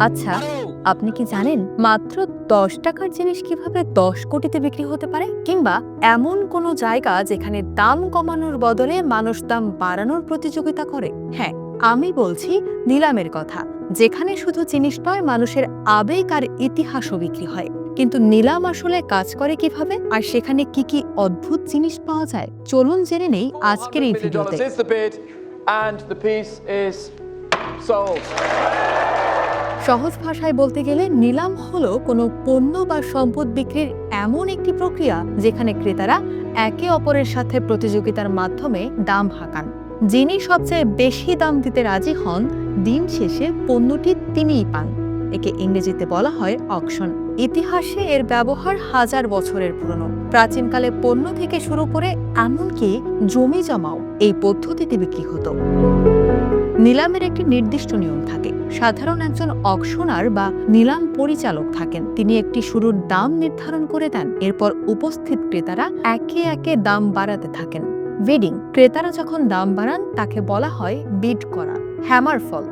আচ্ছা, আপনি কি জানেন মাত্র 10 টাকার জিনিস কিভাবে 10 কোটিতে বিক্রি হতে পারে? কিংবা এমন কোনো জায়গা যেখানে দাম কমানোর বদলে মানুষ দাম বাড়ানোর প্রতিযোগিতা করে? হ্যাঁ, আমি বলছি নিলামের কথা, যেখানে শুধু জিনিস নয়, মানুষের আবেগ আর ইতিহাসও বিক্রি হয়। কিন্তু নিলাম আসলে কাজ করে কিভাবে, আর সেখানে কি কি অদ্ভুত জিনিস পাওয়া যায়? চলুন জেনে নেই আজকের এই ভিডিওতে। সহজ ভাষায় বলতে গেলে নিলাম হলো কোনো পণ্য বা সম্পদ বিক্রির এমন একটি প্রক্রিয়া যেখানে ক্রেতারা একে অপরের সাথে প্রতিযোগিতার মাধ্যমে দাম হাঁকান। যিনি সবচেয়ে বেশি দাম দিতে রাজি হন, দিন শেষে পণ্যটি তিনিই পান। একে ইংরেজিতে বলা হয় অকশন। ইতিহাসে এর ব্যবহার হাজার বছরের পুরনো। প্রাচীনকালে পণ্য থেকে শুরু করে এমনকি জমি জমাও এই পদ্ধতিতে বিক্রি হতো। নিলামের একটি নির্দিষ্ট নিয়ম থাকে। সাধারণ একজন অকশনার বা নিলাম পরিচালক থাকেন। তিনি একটি শুরুর দাম নির্ধারণ করে দেন। এরপর উপস্থিত ক্রেতারা একে একে দাম বাড়াতে থাকেন। বিডিং, ক্রেতারা যখন দাম বাড়ান তাকে বলা হয় বিড করা। হ্যামার ফল,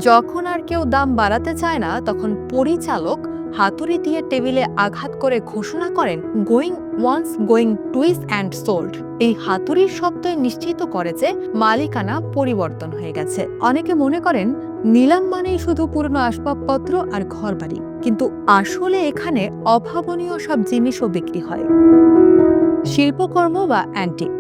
যখন আর কেউ দাম বাড়াতে চায় না, তখন পরিচালক হাতুড়ি দিয়ে টেবিলে আঘাত করে ঘোষণা করেন going once, going twice and sold. এই হাতুড়ির শব্দ নিশ্চিত করে যে মালিকানা পরিবর্তন হয়ে গেছে। অনেকে মনে করেন নিলাম মানেই শুধু পুরনো আসবাবপত্র আর ঘরবাড়ি, কিন্তু আসলে এখানে অভাবনীয় সব জিনিসও বিক্রি হয়। শিল্পকর্ম বা অ্যান্টিক,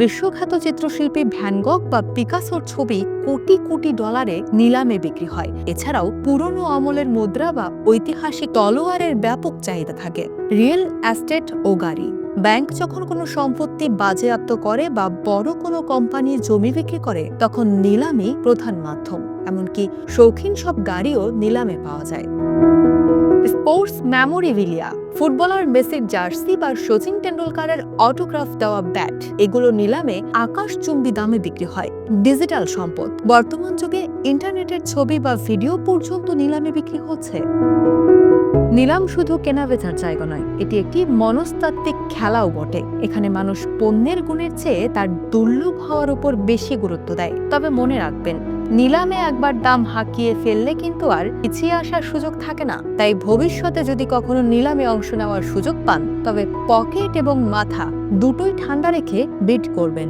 বিশ্বখ্যাত চিত্রশিল্পী ভ্যান গগ বা পিকাসোর ছবি কোটি কোটি ডলারে নিলামে বিক্রি হয়। এছাড়াও পুরনো আমলের মুদ্রা বা ঐতিহাসিক তলোয়ারের ব্যাপক চাহিদা থাকে। রিয়েল এস্টেট ও গাড়ি, ব্যাংক যখন কোনো সম্পত্তি বাজেয়াপ্ত করে বা বড় কোনো কোম্পানি জমি বিক্রি করে, তখন নিলামই প্রধান মাধ্যম। এমনকি শৌখিন সব গাড়িও নিলামে পাওয়া যায়। স্পোর্টস মেমোরেবিলিয়া, ফুটবলার মেসির জার্সি বা সচিন টেন্ডুলকারের অটোগ্রাফ দেওয়া ব্যাট, এগুলো নিলামে আকাশচুম্বী দামে বিক্রি হয়। ডিজিটাল সম্পদ, বর্তমান যুগে ইন্টারনেটের ছবি বা ভিডিও পর্যন্ত নিলামে বিক্রি হচ্ছে। নিলাম শুধু কেনাবেচার জায়গা নয়, এটি একটি মনস্তাত্ত্বিক খেলাও বটে। এখানে মানুষ পণ্যের গুণের চেয়ে তার দুর্লভ হওয়ার উপর বেশি গুরুত্ব দেয়। তবে মনে রাখবেন, নিলামে একবার দাম হাঁকিয়ে ফেললে কিন্তু আর পিছিয়ে আসার সুযোগ থাকে না। তাই ভবিষ্যতে যদি কখনো নিলামে অংশ নেওয়ার সুযোগ পান, তবে পকেট এবং মাথা দুটোই ঠান্ডা রেখে বিড করবেন।